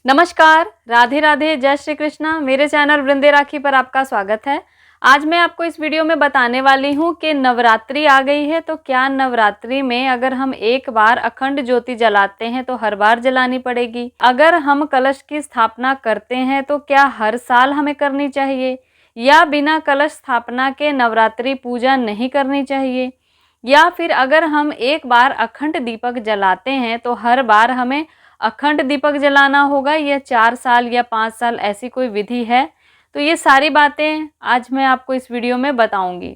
नमस्कार, राधे राधे, जय श्री कृष्णा। मेरे चैनल वृंदे राखी पर आपका स्वागत है। आज मैं आपको इस वीडियो में बताने वाली हूँ कि नवरात्रि आ गई है, तो क्या नवरात्रि में अगर हम एक बार अखंड ज्योति जलाते हैं तो हर बार जलानी पड़ेगी? अगर हम कलश की स्थापना करते हैं तो क्या हर साल हमें करनी चाहिए, या बिना कलश स्थापना के नवरात्रि पूजा नहीं करनी चाहिए? या फिर अगर हम एक बार अखंड दीपक जलाते हैं तो हर बार हमें अखंड दीपक जलाना होगा, या 4 साल या 5 साल ऐसी कोई विधि है? तो ये सारी बातें आज मैं आपको इस वीडियो में बताऊंगी।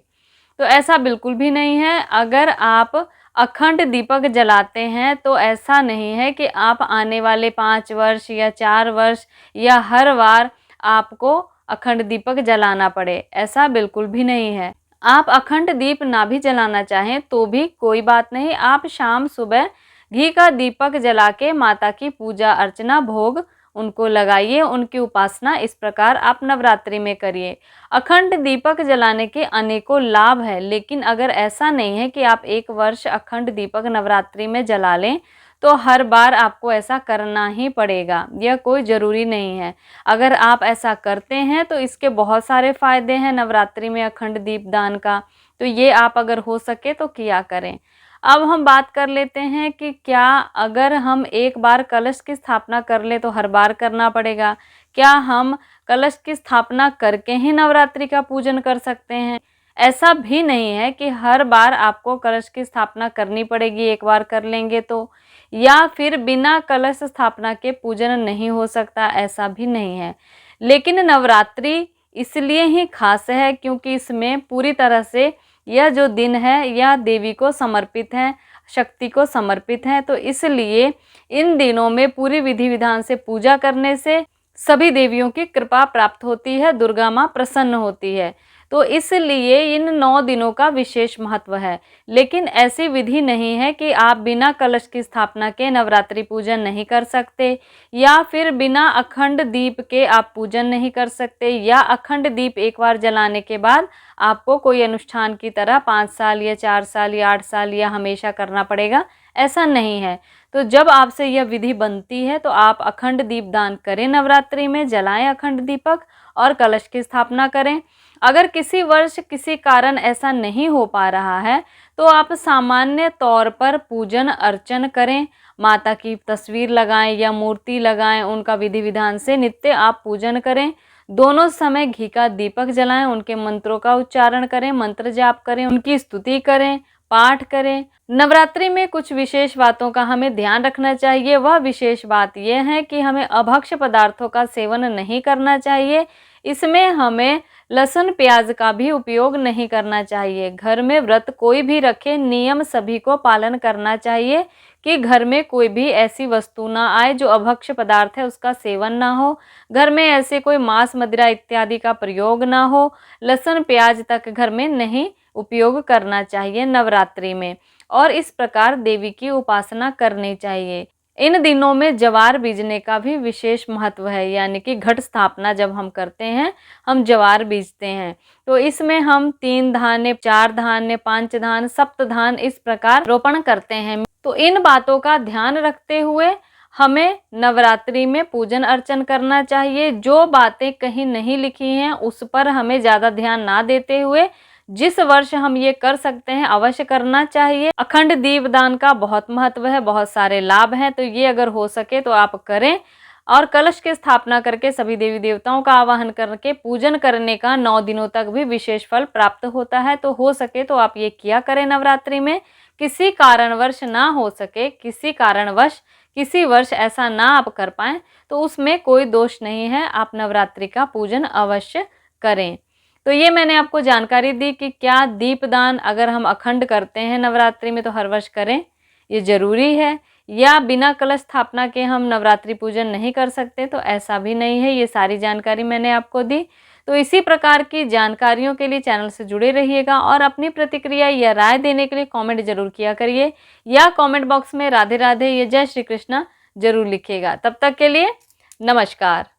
तो ऐसा बिल्कुल भी नहीं है। अगर आप अखंड दीपक जलाते हैं तो ऐसा नहीं है कि आप आने वाले 5 वर्ष या 4 वर्ष या हर बार आपको अखंड दीपक जलाना पड़े, ऐसा बिल्कुल भी नहीं है। आप अखंड दीप ना भी जलाना चाहें तो भी कोई बात नहीं। आप शाम सुबह घी का दीपक जला के माता की पूजा अर्चना भोग उनको लगाइए, उनकी उपासना इस प्रकार आप नवरात्रि में करिए। अखंड दीपक जलाने के अनेकों लाभ है, लेकिन अगर ऐसा नहीं है कि आप एक वर्ष अखंड दीपक नवरात्रि में जला लें तो हर बार आपको ऐसा करना ही पड़ेगा, यह कोई ज़रूरी नहीं है। अगर आप ऐसा करते हैं तो इसके बहुत सारे फायदे हैं नवरात्रि में अखंड दीपदान का, तो ये आप अगर हो सके तो किया करें। अब हम बात कर लेते हैं कि क्या अगर हम एक बार कलश की स्थापना कर ले तो हर बार करना पड़ेगा? क्या हम कलश की स्थापना करके ही नवरात्रि का पूजन कर सकते हैं? ऐसा भी नहीं है कि हर बार आपको कलश की स्थापना करनी पड़ेगी, एक बार कर लेंगे तो, या फिर बिना कलश स्थापना के पूजन नहीं हो सकता, ऐसा भी नहीं है। लेकिन नवरात्रि इसलिए ही खास है क्योंकि इसमें पूरी तरह से यह जो दिन है यह देवी को समर्पित है, शक्ति को समर्पित है। तो इसलिए इन दिनों में पूरी विधि विधान से पूजा करने से सभी देवियों की कृपा प्राप्त होती है, दुर्गा माँ प्रसन्न होती है। तो इसलिए इन 9 दिनों का विशेष महत्व है। लेकिन ऐसी विधि नहीं है कि आप बिना कलश की स्थापना के नवरात्रि पूजन नहीं कर सकते, या फिर बिना अखंड दीप के आप पूजन नहीं कर सकते, या अखंड दीप एक बार जलाने के बाद आपको कोई अनुष्ठान की तरह 5 साल या 4 साल या 8 साल या हमेशा करना पड़ेगा, ऐसा नहीं है। तो जब आपसे यह विधि बनती है तो आप अखंड दीप दान करें, नवरात्रि में जलाएं अखंड दीपक और कलश की स्थापना करें। अगर किसी वर्ष किसी कारण ऐसा नहीं हो पा रहा है तो आप सामान्य तौर पर पूजन अर्चन करें, माता की तस्वीर लगाएं या मूर्ति लगाएं, उनका विधि विधान से नित्य आप पूजन करें। दोनों समय घी का दीपक जलाएं, उनके मंत्रों का उच्चारण करें, मंत्र जाप करें, उनकी स्तुति करें, पाठ करें। नवरात्रि में कुछ विशेष बातों का हमें ध्यान रखना चाहिए। वह विशेष बात यह है कि हमें अभक्ष्य पदार्थों का सेवन नहीं करना चाहिए। इसमें हमें लहसुन प्याज का भी उपयोग नहीं करना चाहिए। घर में व्रत कोई भी रखे, नियम सभी को पालन करना चाहिए कि घर में कोई भी ऐसी वस्तु ना आए जो अभक्ष्य पदार्थ है उसका सेवन ना हो। घर में ऐसे कोई मांस मदिरा इत्यादि का प्रयोग ना हो। लहसुन प्याज तक घर में नहीं उपयोग करना चाहिए नवरात्रि में, और इस प्रकार देवी की उपासना करनी चाहिए। इन दिनों में ज्वार बीजने का भी विशेष महत्व है, यानी कि घट स्थापना जब हम करते हैं हम ज्वार बीजते हैं, तो इसमें हम 3 धान्य, 4 धान्य, 5 धान्य, सप्त धान्य इस प्रकार रोपण करते हैं। तो इन बातों का ध्यान रखते हुए हमें नवरात्रि में पूजन अर्चन करना चाहिए। जो बातें कहीं नहीं लिखी हैं उस पर हमें ज़्यादा ध्यान ना देते हुए जिस वर्ष हम ये कर सकते हैं अवश्य करना चाहिए। अखंड दीपदान का बहुत महत्व है, बहुत सारे लाभ हैं, तो ये अगर हो सके तो आप करें। और कलश की स्थापना करके सभी देवी देवताओं का आवाहन करके पूजन करने का 9 दिनों तक भी विशेष फल प्राप्त होता है। तो हो सके तो आप ये किया करें नवरात्रि में। किसी कारणवश ना हो सके, किसी कारणवश किसी वर्ष ऐसा ना आप कर पाएँ तो उसमें कोई दोष नहीं है, आप नवरात्रि का पूजन अवश्य करें। तो ये मैंने आपको जानकारी दी कि क्या दीपदान अगर हम अखंड करते हैं नवरात्रि में तो हर वर्ष करें, ये ज़रूरी है, या बिना कलश स्थापना के हम नवरात्रि पूजन नहीं कर सकते, तो ऐसा भी नहीं है। ये सारी जानकारी मैंने आपको दी। तो इसी प्रकार की जानकारियों के लिए चैनल से जुड़े रहिएगा, और अपनी प्रतिक्रिया या राय देने के लिए कमेंट जरूर किया करिए, या कमेंट बॉक्स में राधे राधे या जय श्री कृष्णा जरूर लिखिएगा। तब तक के लिए नमस्कार।